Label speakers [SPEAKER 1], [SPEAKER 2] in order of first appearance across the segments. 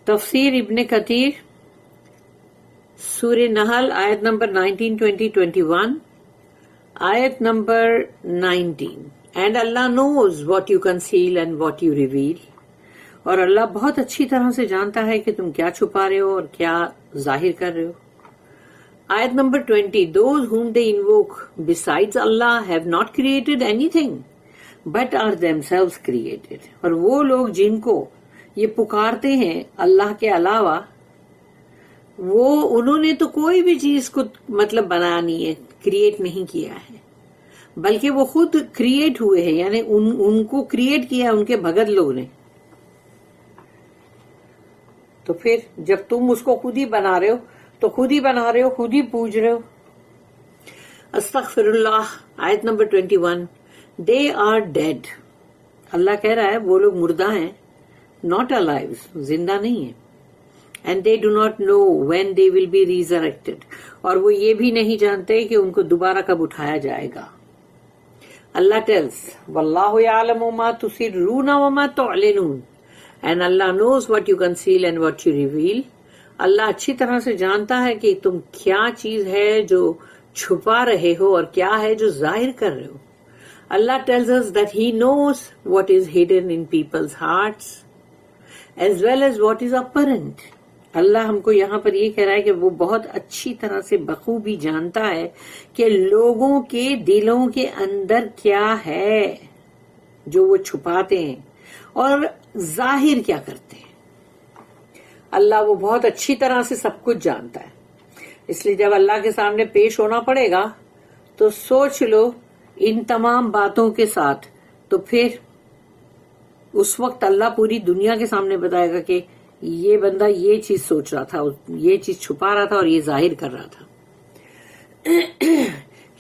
[SPEAKER 1] تفسیر ابن کثیر سورہ نحل آیت نمبر 19, 20, 21, آیت number 19. And Allah knows what you conceal and what you reveal. اور اللہ بہت اچھی طرح سے جانتا ہے کہ تم کیا چھپا رہے ہو اور کیا ظاہر کر رہے ہو. آیت number 20. Those whom they invoke besides Allah have not created anything but are themselves created. اور وہ لوگ جن کو یہ پکارتے ہیں اللہ کے علاوہ، وہ انہوں نے تو کوئی بھی چیز کو مطلب بنایا نہیں ہے، کریٹ نہیں کیا ہے، بلکہ وہ خود کریٹ ہوئے ہیں، یعنی ان کو کریٹ کیا ہے ان کے بھگت لوگ نے. تو پھر جب تم اس کو خود ہی بنا رہے ہو تو خود ہی بنا رہے ہو، خود ہی پوج رہے ہو. استغفر اللہ آیت نمبر 21. They are dead. اللہ کہہ رہا ہے وہ لوگ مردہ ہیں، not alive، زندہ نہیں ہیں. And they do not know when they will be resurrected. اور وہ یہ بھی نہیں جانتے کہ ان کو دوبارہ کب اٹھایا جائے گا. اللہ tells واللہ یعلم ما تسرون وما تعلنون. And Allah knows what you conceal and what you reveal. اللہ اچھی طرح سے جانتا ہے کہ تم کیا چیز ہے جو چھپا رہے ہو اور کیا ہے جو ظاہر کر رہے ہو. Allah tells us that He knows what is hidden in people's hearts as well as what is apparent. اللہ ہم کو یہاں پر یہ کہہ رہا ہے کہ وہ بہت اچھی طرح سے بخوبی جانتا ہے کہ لوگوں کے دلوں کے اندر کیا ہے جو وہ چھپاتے ہیں اور ظاہر کیا کرتے ہیں. اللہ وہ بہت اچھی طرح سے سب کچھ جانتا ہے. اس لیے جب اللہ کے سامنے پیش ہونا پڑے گا تو سوچ لو ان تمام باتوں کے ساتھ، تو پھر اس وقت اللہ پوری دنیا کے سامنے بتائے گا کہ یہ بندہ یہ چیز سوچ رہا تھا، یہ چیز چھپا رہا تھا اور یہ ظاہر کر رہا تھا.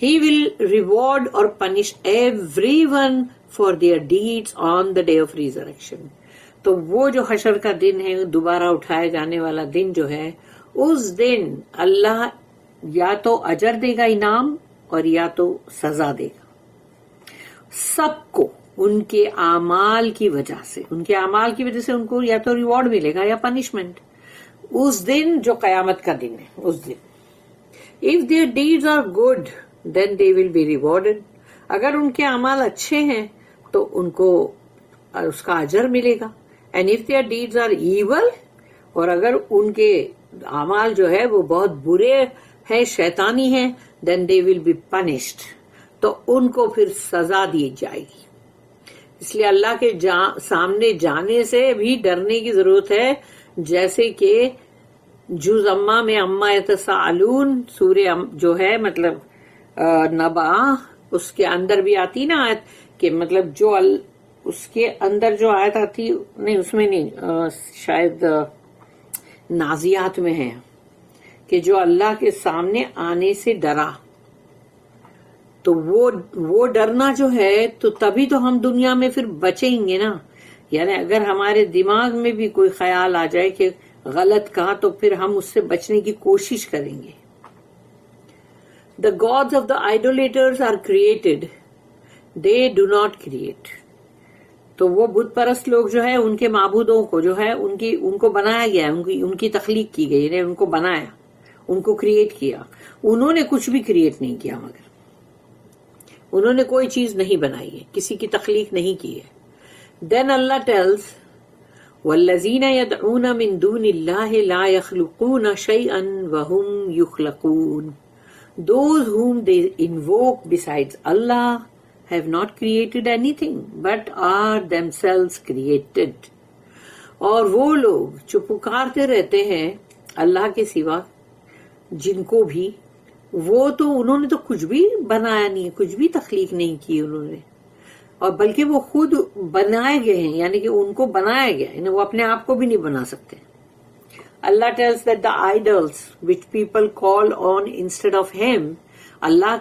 [SPEAKER 1] He will reward or punish everyone for their deeds on the day of resurrection. تو وہ جو حشر کا دن ہے، دوبارہ اٹھائے جانے والا دن جو ہے، اس دن اللہ یا تو اجر دے گا، انعام، اور یا تو سزا دے گا سب کو ان کے اعمال کی وجہ سے. ان کے اعمال کی وجہ سے ان کو یا تو ریوارڈ ملے گا یا پنشمنٹ اس دن جو قیامت کا دن ہے. اس دن if their deeds are good then they will be rewarded. اگر ان کے اعمال اچھے ہیں تو ان کو اس کا اجر ملے گا. and if their deeds are evil، اور اگر ان کے اعمال جو ہے وہ بہت برے ہیں، شیطانی ہیں، then they will be punished. تو ان کو پھر سزا دی جائے گی. اس لیے اللہ کے سامنے جانے سے بھی ڈرنے کی ضرورت ہے، جیسے کہ جز اما میں اما یتساءلون سورہ جو ہے مطلب نبا، اس کے اندر بھی آتی نا آیت کہ مطلب جو اس کے اندر جو آیت آتی نہیں، اس میں نہیں، شاید نازیات میں ہے کہ جو اللہ کے سامنے آنے سے ڈرا، تو وہ ڈرنا جو ہے تو تبھی تو ہم دنیا میں پھر بچیں گے نا. یعنی اگر ہمارے دماغ میں بھی کوئی خیال آ جائے کہ غلط کا، تو پھر ہم اس سے بچنے کی کوشش کریں گے. The gods of the idolaters are created. They do not create. تو وہ بت پرست لوگ جو ہے ان کے معبودوں کو جو ہے ان کو بنایا گیا ہے، ان کی تخلیق کی گئی، یعنی ان کو بنایا، ان کو کریٹ کیا. انہوں نے کچھ بھی کریٹ نہیں کیا، مگر انہوں نے کوئی چیز نہیں بنائی ہے، کسی کی تخلیق نہیں کی ہے. دین اللہ ٹیلز والذین یدعون من دون اللہ لا یخلقون شیئا وهم یخلقون. Those whom they invoke besides Allah have not created anything but are themselves created. اور وہ لوگ جو پکارتے رہتے ہیں اللہ کے سوا جن کو بھی، وہ تو انہوں نے تو کچھ بھی بنایا نہیں، کچھ بھی تخلیق نہیں کی انہوں نے، اور بلکہ وہ خود بنائے گئے ہیں، یعنی کہ ان کو بنایا گیا، یعنی وہ اپنے آپ کو بھی نہیں بنا سکتے. اللہ tells that the idols which people call on instead of him، اللہ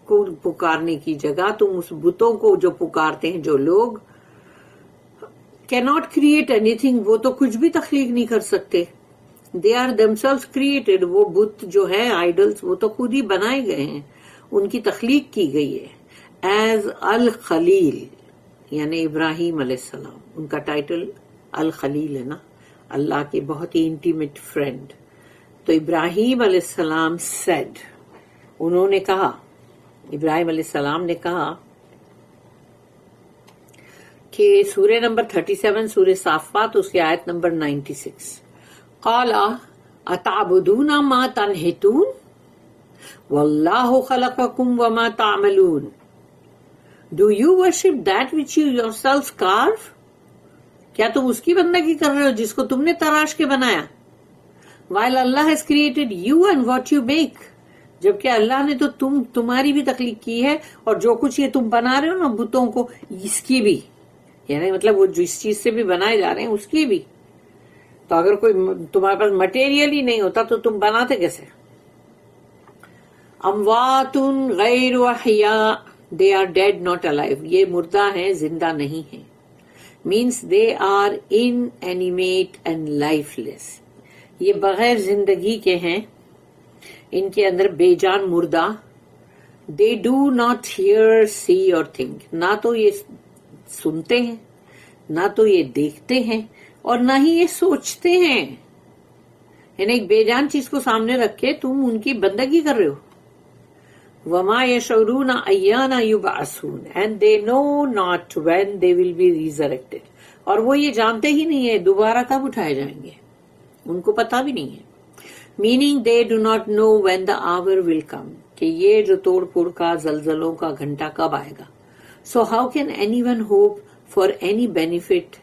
[SPEAKER 1] کو پکارنے کی جگہ تم اس بتوں کو جو پکارتے ہیں، جو لوگ cannot create anything، وہ تو کچھ بھی تخلیق نہیں کر سکتے. they are themselves created، وہ بت جو ہے آئیڈلز وہ تو خود ہی بنائے گئے ہیں، ان کی تخلیق کی گئی ہے. ایز الخلیل، یعنی ابراہیم علیہ السلام، ان کا ٹائٹل الخلیل ہے نا، اللہ کے بہت ہی انٹیمیٹ فرینڈ. تو ابراہیم علیہ السلام said، انہوں نے کہا، ابراہیم علیہ السلام نے کہا کہ سورہ نمبر 37 سورہ صافات اس کی آیت نمبر 96، قال اتعبدون ما تنحتون واللہ خلقکم وما تعملون. Do you worship that which you yourselves carve؟ کیا تم اس کی بندگی کر رہے ہو جس کو تم نے تراش کے بنایا؟ While Allah has created you and what you make، جبکہ اللہ نے تو تمہاری بھی تخلیق کی ہے اور جو کچھ یہ تم بنا رہے ہو نا بتوں کو، اس کی بھی، یعنی مطلب وہ جس چیز سے بھی بنائے جا رہے ہیں اس کی بھی. تو اگر کوئی تمہارے پاس مٹیریل ہی نہیں ہوتا تو تم بناتے کیسے؟ اموات غیر احیاء، they are dead not alive، یہ مردہ ہیں زندہ نہیں ہیں. means they are inanimate and lifeless، یہ بغیر زندگی کے ہیں، ان کے اندر بے جان مردہ. they do not hear see or think، نہ تو یہ سنتے ہیں، نہ تو یہ دیکھتے ہیں، اور نہ ہی یہ سوچتے ہیں. یعنی ایک بے جان چیز کو سامنے رکھ کے تم ان کی بندگی کر رہے ہو. وَمَا يَشْعُرُونَ أَيَّانَ يُبْعَثُونَ and they know not when they will be resurrected، اور وہ یہ جانتے ہی نہیں ہے دوبارہ کب اٹھائے جائیں گے، ان کو پتا بھی نہیں ہے. meaning they do not know when the hour will come، کہ یہ جو توڑ پھوڑ کا زلزلوں کا گھنٹہ کب آئے گا. so how can anyone hope for any benefit،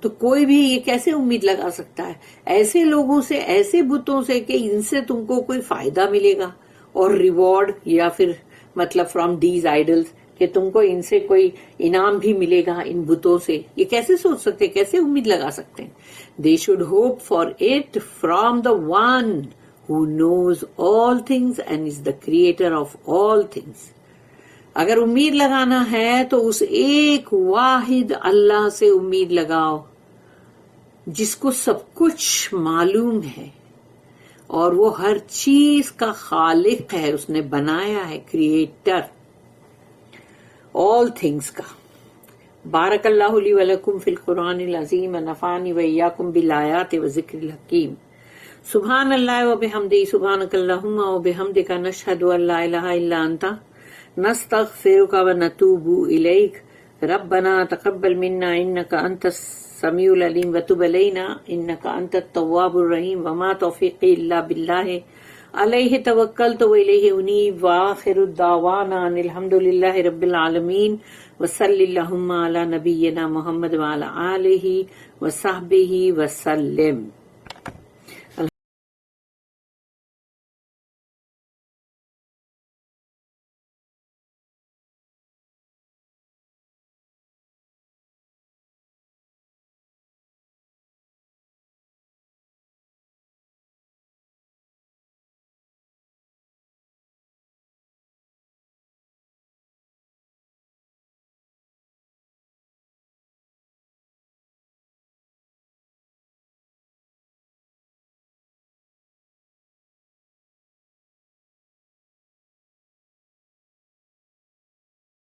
[SPEAKER 1] تو کوئی بھی یہ کیسے امید لگا سکتا ہے ایسے لوگوں سے، ایسے بتوں سے کہ ان سے تم کو کوئی فائدہ ملے گا اور ریوارڈ، یا پھر مطلب فرام دیز آئیڈلز کہ تم کو ان سے کوئی انعام بھی ملے گا ان بتوں سے. یہ کیسے سوچ سکتے، کیسے امید لگا سکتے ہیں؟ They should hope for it from the one who knows all things and is the creator of all things. اگر امید لگانا ہے تو اس ایک واحد اللہ سے امید لگاؤ جس کو سب کچھ معلوم ہے اور وہ ہر چیز کا خالق ہے، اس نے بنایا ہے، کریٹر آل تھنگس کا. بارک اللہ لی ولکم فی القرآن العظیم ونفعنی وإیاکم بالآیات وذکر الحکیم. سبحان اللہ وبحمدہ، سبحانک اللہم وبحمدک، نشہد ان لا الہ الا انت، نستغفرک ونتوب الیک. ربنا تقبل منا انک انت السمیع العلیم وتب علینا انک انت التواب الرحیم. وما توفیقی الا باللہ علیہ توکلت والیہ انیب. وآخر الدعوانا ان الحمد للہ رب العالمین. وصلی اللہم علی نبینا محمد وعلی آلہ وصحبہ وسلم.